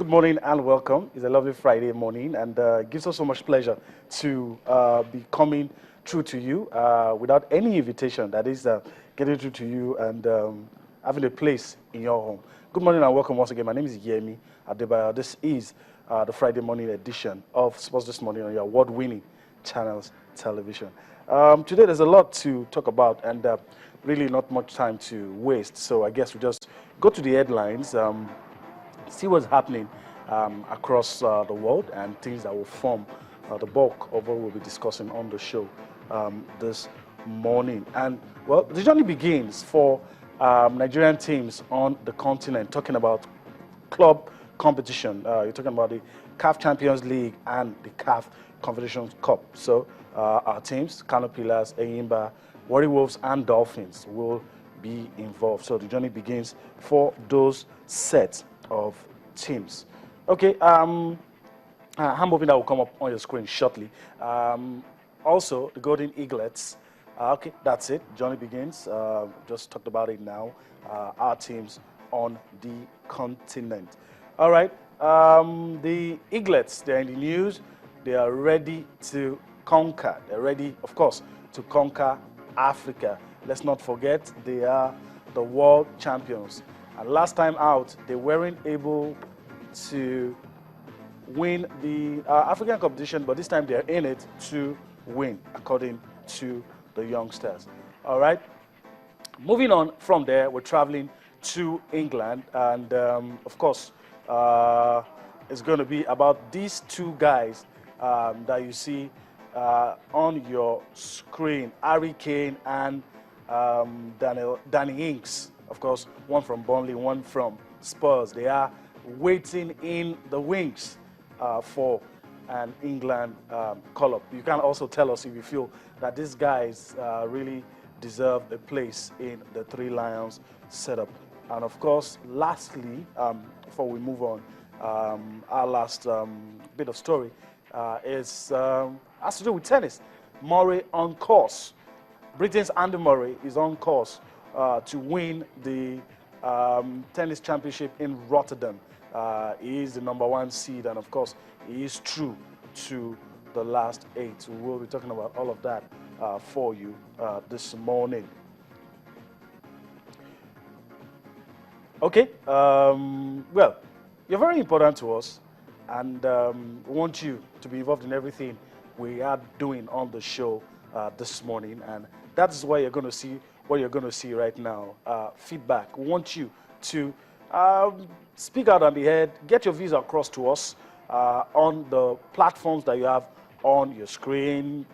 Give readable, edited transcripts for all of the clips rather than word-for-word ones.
morning and welcome. It's a lovely Friday morning, and it gives us so much pleasure to be coming through to you without any invitation. That is, getting through to you and having a place in your home. Good morning and welcome once again. My name is Yemi Adebayo. This is the Friday morning edition of Sports This Morning on your award-winning Channels Television. Today, there's a lot to talk about, and really not much time to waste. So I guess we just go to the headlines. See what's happening across the world and things that will form the bulk of what we'll be discussing on the show this morning. And, well, the journey begins for Nigerian teams on the continent, talking about club competition. You're talking about the CAF Champions League and the CAF Confederations Cup. So our teams, Kano Pillars, Eyimba, Warri Wolves, and Dolphins will be involved. So the journey begins for those sets of teams. Okay, I'm hoping that will come up on your screen shortly. Also, the Golden Eaglets. Okay, that's it. Journey begins. Just talked about it now. Our teams on the continent. All right, the Eaglets, they're in the news. They are ready to conquer. They're ready, of course, to conquer Africa. Let's not forget, they are the world champions. And last time out, they weren't able to win the African competition, but this time they're in it to win, according to the youngsters. All right. Moving on from there, we're traveling to England, and of course, it's going to be about these two guys that you see on your screen, Harry Kane and Danny Ings. Of course, one from Burnley, one from Spurs. They are waiting in the wings for an England call-up. You can also tell us if you feel that these guys really deserve a place in the Three Lions setup. And of course, lastly, before we move on, our last bit of story has to do with tennis. Murray on course. Britain's Andy Murray is on course to win the tennis championship in Rotterdam. He is the #1 seed, and of course, he is true to the last 8. We will be talking about all of that for you this morning. Okay, well, you're very important to us, and we want you to be involved in everything we are doing on the show this morning, and that's why you're going to see what you're going to see right now. Feedback. We want you to speak out on the head, get your views across to us on the platforms that you have on your screen,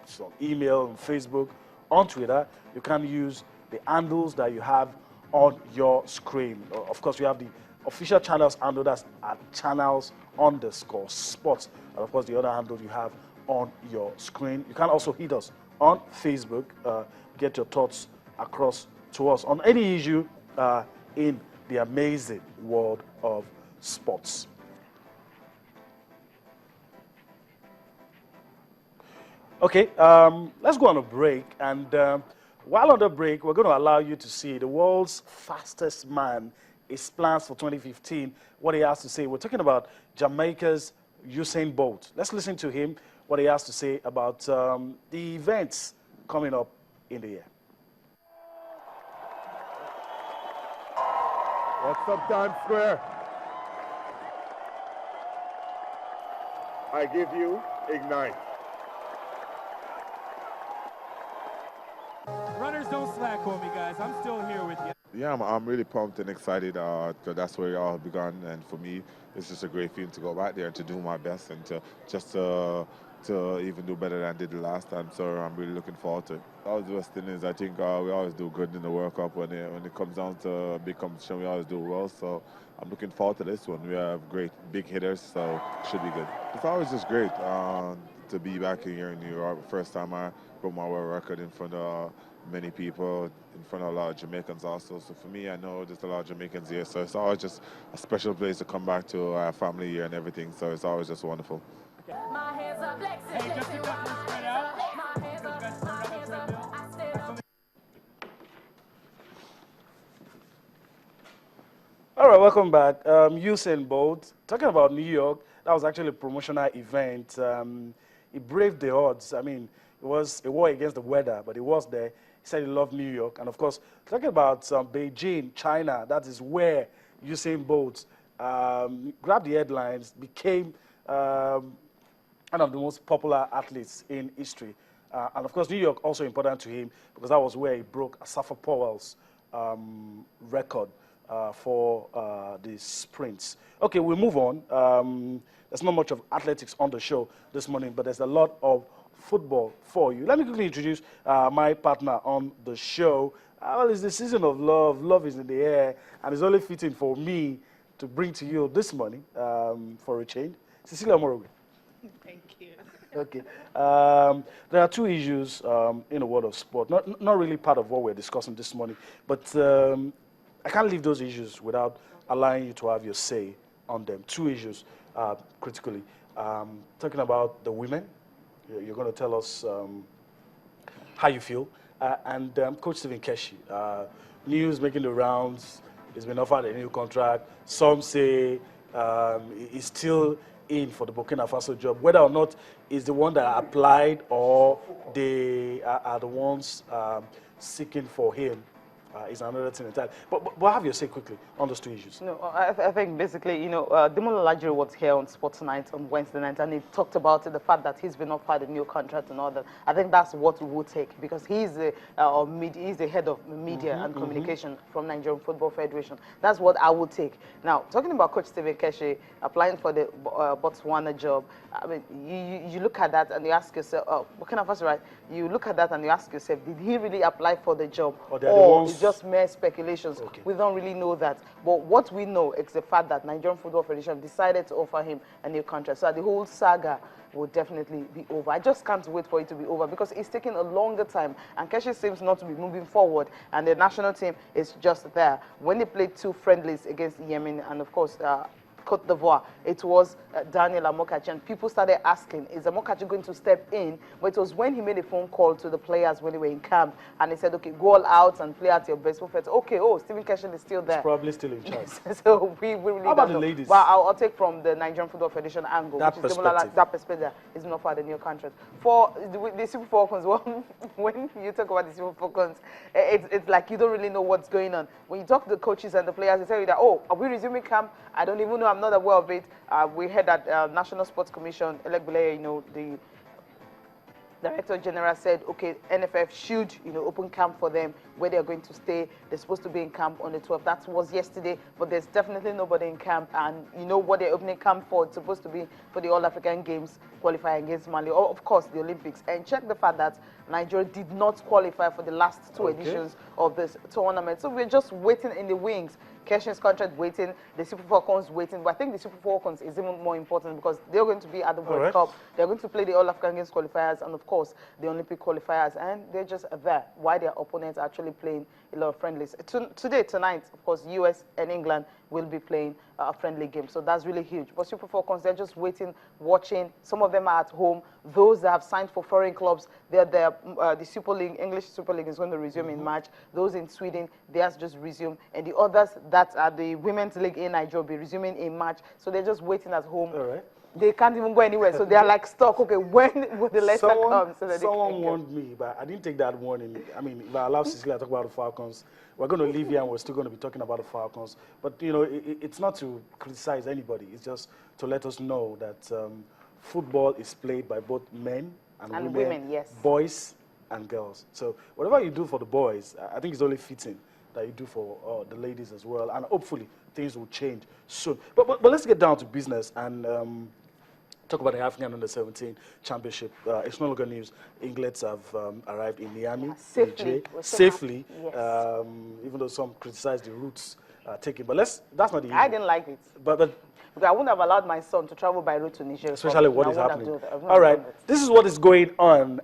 so email, on Facebook, on Twitter. You can use the handles that you have on your screen. Of course, we have the official channels handle, that's at channels_sports. And of course, the other handle you have on your screen. You can also hit us on Facebook, get your thoughts across to us on any issue in the amazing world of sports. Okay, let's go on a break, and while on the break, we're going to allow you to see the world's fastest man, his plans for 2015, what he has to say. We're talking about Jamaica's Usain Bolt. Let's listen to him, what he has to say about the events coming up in the year. What's up, Times Square? I give you Ignite. Runners, don't slack on me, guys. I'm still here with you. Yeah, I'm really pumped and excited because that's where it all begun. And for me, it's just a great feeling to go back there and to do my best and to even do better than I did the last time. So I'm really looking forward to it. Always West Indies, I think we always do good in the World Cup. When it comes down to a big competition, we always do well. So I'm looking forward to this one. We have great big hitters, so it should be good. It's always just great to be back here in New York. First time I broke my world record in front of many people, in front of a lot of Jamaicans also. So for me, I know there's a lot of Jamaicans here, so it's always just a special place to come back to our family here and everything. So it's always just wonderful. Okay. Hey, just to cut this spread out. All right, welcome back. Usain Bolt, talking about New York, that was actually a promotional event. He braved the odds. I mean, it was a war against the weather, but he was there. He said he loved New York. And of course, talking about Beijing, China, that is where Usain Bolt grabbed the headlines, became one of the most popular athletes in history. And of course, New York also important to him because that was where he broke Asafa Powell's record for the sprints. Okay, we'll move on. There's not much of athletics on the show this morning, but there's a lot of football for you. Let me quickly introduce my partner on the show. Well, it's the season of love. Love is in the air, and it's only fitting for me to bring to you this morning for a change. Cecilia Morobe. Thank you. Okay. There are two issues in the world of sport, not really part of what we're discussing this morning, but I can't leave those issues without allowing you to have your say on them. Two issues, critically. Talking about the women, you're going to tell us how you feel, and Coach Stephen Keshi. News making the rounds, he's been offered a new contract. Some say he's still in for the Burkina Faso job, whether or not is the one that applied or they are the ones seeking for him is another thing entirely. But have your say quickly on those two issues. No, I think basically, Demola Lajiri was here on Sports Night on Wednesday night, and he talked about the fact that he's been offered a new contract and all that. I think that's what we will take because he's the head of media and communication from Nigerian Football Federation. That's what I will take. Now, talking about Coach Stephen Keshi applying for the Botswana job, I mean, you look at that and you ask yourself, Burkina Faso, right? You look at that and you ask yourself, did he really apply for the job? Or it's just mere speculations? Okay. We don't really know that. But what we know is the fact that Nigerian Football Federation decided to offer him a new contract. So the whole saga will definitely be over. I just can't wait for it to be over because it's taking a longer time and Keshi seems not to be moving forward and the national team is just there. When they played two friendlies against Yemen and of course Côte d'Ivoire, it was Daniel Amokachi, and people started asking, is Amokachi going to step in? But it was when he made a phone call to the players when they were in camp, and he said, okay, go all out and play at your best. Okay, Stephen Keshi is still there. He's probably still in charge. So we really How about don't the know. ladies? But I'll take from the Nigerian Football Federation angle, That which is perspective. that perspective is not for the new contract. For the Super Falcons, when you talk about the Super Falcons, it's like you don't really know what's going on. When you talk to the coaches and the players, they tell you that, are we resuming camp? I don't even know. I'm not aware of it. We heard that National Sports Commission, Elegbele, the Director General said, okay, NFF should, open camp for them where they're going to stay. They're supposed to be in camp on the 12th. That was yesterday, but there's definitely nobody in camp. And you know what they're opening camp for? It's supposed to be for the All-African Games qualifying against Mali, or of course the Olympics. And check the fact that Nigeria did not qualify for the last two editions of this tournament. So we're just waiting in the wings. Keshi's contract waiting, the Super Falcons waiting. But I think the Super Falcons is even more important because they're going to be at the World Cup. They're going to play the All-African Games qualifiers and, of course, the Olympic qualifiers. And they're just there while their opponents are actually playing a lot of friendlies. Tonight, of course, US and England will be playing a friendly game. So that's really huge. But Super Falcons, they're just waiting, watching. Some of them are at home. Those that have signed for foreign clubs, the Super League, English Super League is going to resume in March. Those in Sweden, they have just resumed. And the others that are the Women's League in Nigeria will be resuming in March. So they're just waiting at home. All right. They can't even go anywhere. So they're like stuck. Okay, when will the letter come? So that someone warned me, but I didn't take that warning. I mean, if I allow Cecilia to talk about the Falcons, we're going to leave here and we're still going to be talking about the Falcons. But, it's not to criticize anybody. It's just to let us know that football is played by both men and women, yes. Boys and girls. So whatever you do for the boys, I think it's only fitting that you do for the ladies as well. And hopefully things will change soon. But let's get down to business and talk about the African Under-17 Championship. It's no longer news. Eaglets have arrived in Miami, safely. Yes. Even though some criticize the routes taken. But that's not the issue. I didn't like it. But because I wouldn't have allowed my son to travel by road to Nigeria. Especially what is happening. All right. This is what is going on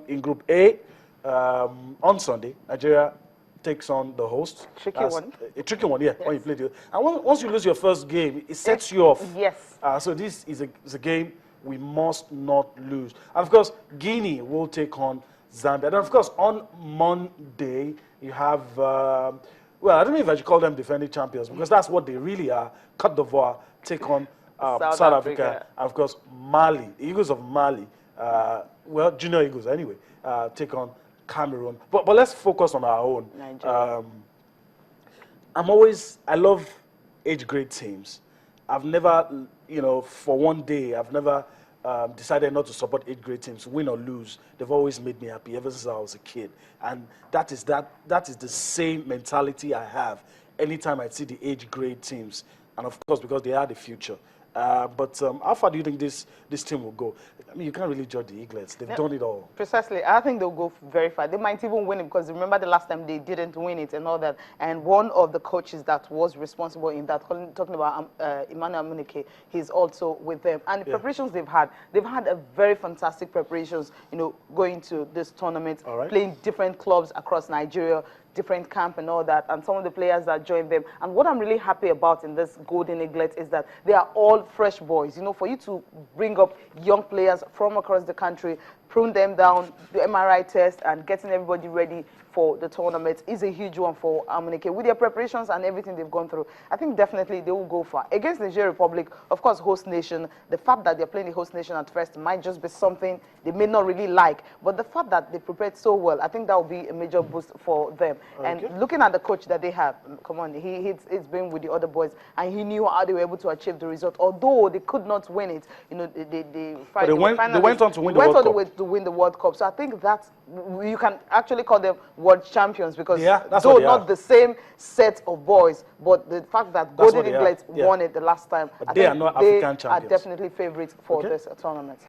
in Group A. On Sunday, Nigeria takes on the host. Tricky one. A tricky one, yeah, when you play it. And once you lose your first game, it sets you off. Yes. So this is a game we must not lose. And of course, Guinea will take on Zambia. And of course, on Monday, you have well, I don't know if I should call them defending champions because that's what they really are. Côte d'Ivoire take on South Africa, and of course Mali, the Eagles of Mali, well, Junior Eagles anyway, take on Cameroon. But let's focus on our own. Nigeria. I love age grade teams. I've never, for one day, I've never decided not to support age grade teams, win or lose. They've always made me happy ever since I was a kid. And that is the same mentality I have anytime I see the age grade teams. And of course, because they are the future. But how far do you think this team will go? I mean, you can't really judge the Eaglets. They've done it all. Precisely. I think they'll go very far. They might even win it because remember the last time they didn't win it and all that. And one of the coaches that was responsible in that, talking about Emmanuel Amunike, he's also with them. And the preparations they've had a very fantastic preparations, going to this tournament, playing different clubs across Nigeria, different camp and all that, and some of the players that joined them. And what I'm really happy about in this Golden Eaglet is that they are all fresh boys. For you to bring up young players from across the country, prune them down, the MRI test, and getting everybody ready for the tournament is a huge one for Amunike. With their preparations and everything they've gone through, I think definitely they will go far. Against Nigeria Republic, of course, host nation, the fact that they're playing the host nation at first might just be something they may not really like, but the fact that they prepared so well, I think that will be a major boost for them. And looking at the coach that they have, come on, he's been with the other boys, and he knew how they were able to achieve the result. Although they could not win it, they went on to win the World Cup. All the way to win the World Cup. So I think that you can actually call them world champions because though not the same set of boys, but the fact that Golden Eaglets won it the last time, I think they are not African champions. Are definitely favorites for this tournament.